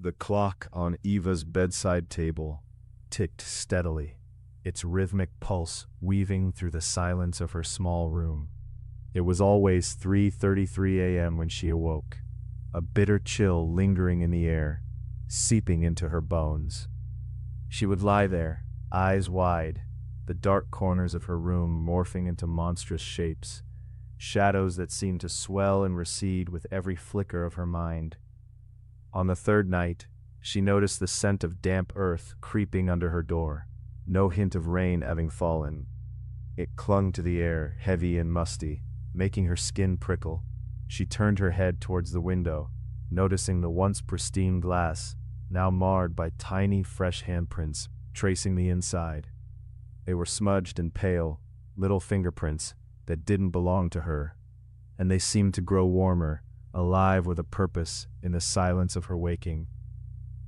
The clock on Eva's bedside table ticked steadily, its rhythmic pulse weaving through the silence of her small room. It was always 3:33 a.m. when she awoke, a bitter chill lingering in the air, seeping into her bones. She would lie there, eyes wide, the dark corners of her room morphing into monstrous shapes, shadows that seemed to swell and recede with every flicker of her mind. On the third night, she noticed the scent of damp earth creeping under her door, no hint of rain having fallen. It clung to the air, heavy and musty, making her skin prickle. She turned her head towards the window, noticing the once pristine glass, now marred by tiny, fresh handprints tracing the inside. They were smudged and pale, little fingerprints that didn't belong to her, and they seemed to grow warmer, alive with a purpose in the silence of her waking.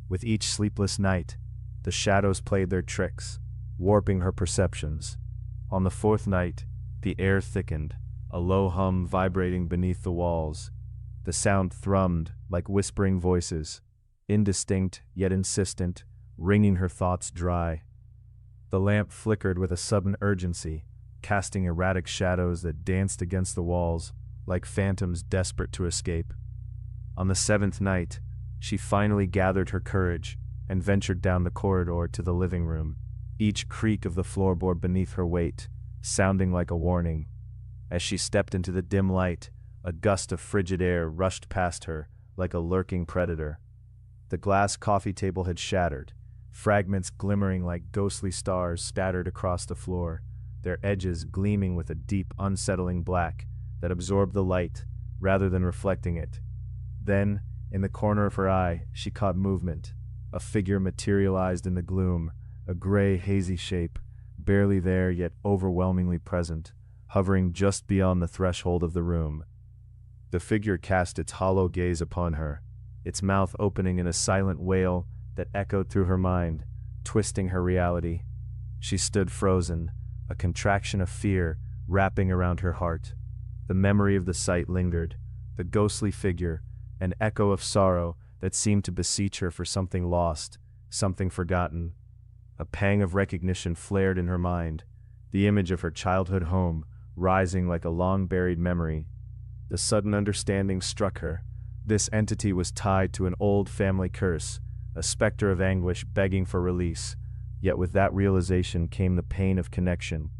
With each sleepless night, the shadows played their tricks, warping her perceptions. On the fourth night, the air thickened, a low hum vibrating beneath the walls. The sound thrummed like whispering voices, indistinct yet insistent, wringing her thoughts dry. The lamp flickered with a sudden urgency, casting erratic shadows that danced against the walls, like phantoms desperate to escape. On the seventh night, she finally gathered her courage and ventured down the corridor to the living room, each creak of the floorboard beneath her weight sounding like a warning. As she stepped into the dim light, a gust of frigid air rushed past her like a lurking predator. The glass coffee table had shattered, fragments glimmering like ghostly stars scattered across the floor, their edges gleaming with a deep, unsettling black that absorbed the light rather than reflecting it. Then, in the corner of her eye, she caught movement. A figure materialized in the gloom, a gray, hazy shape, barely there yet overwhelmingly present, hovering just beyond the threshold of the room. The figure cast its hollow gaze upon her, its mouth opening in a silent wail that echoed through her mind, twisting her reality. She stood frozen, a contraction of fear wrapping around her heart. The memory of the sight lingered, the ghostly figure, an echo of sorrow that seemed to beseech her for something lost, something forgotten. A pang of recognition flared in her mind, the image of her childhood home rising like a long-buried memory. The sudden understanding struck her. This entity was tied to an old family curse, a specter of anguish begging for release. Yet with that realization came the pain of connection.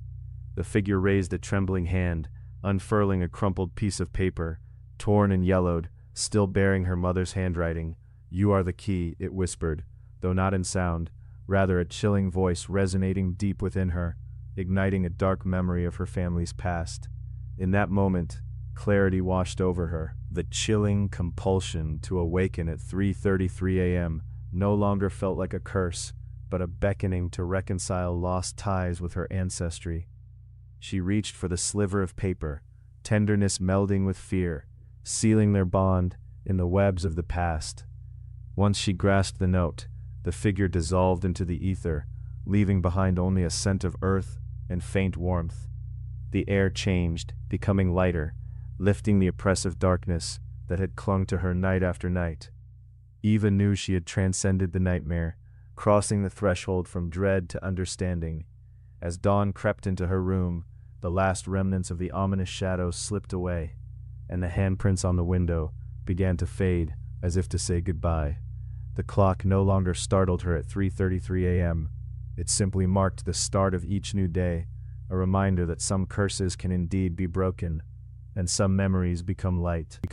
The figure raised a trembling hand, unfurling a crumpled piece of paper, torn and yellowed, still bearing her mother's handwriting. "You are the key," it whispered, though not in sound, rather a chilling voice resonating deep within her, igniting a dark memory of her family's past. In that moment, clarity washed over her. The chilling compulsion to awaken at 3:33 a.m. no longer felt like a curse, but a beckoning to reconcile lost ties with her ancestry. She reached for the sliver of paper, tenderness melding with fear, sealing their bond in the webs of the past. Once she grasped the note, the figure dissolved into the ether, leaving behind only a scent of earth and faint warmth. The air changed, becoming lighter, lifting the oppressive darkness that had clung to her night after night. Eva knew she had transcended the nightmare, crossing the threshold from dread to understanding. As dawn crept into her room, the last remnants of the ominous shadows slipped away, and the handprints on the window began to fade as if to say goodbye. The clock no longer startled her at 3:33 a.m. It simply marked the start of each new day, a reminder that some curses can indeed be broken, and some memories become light.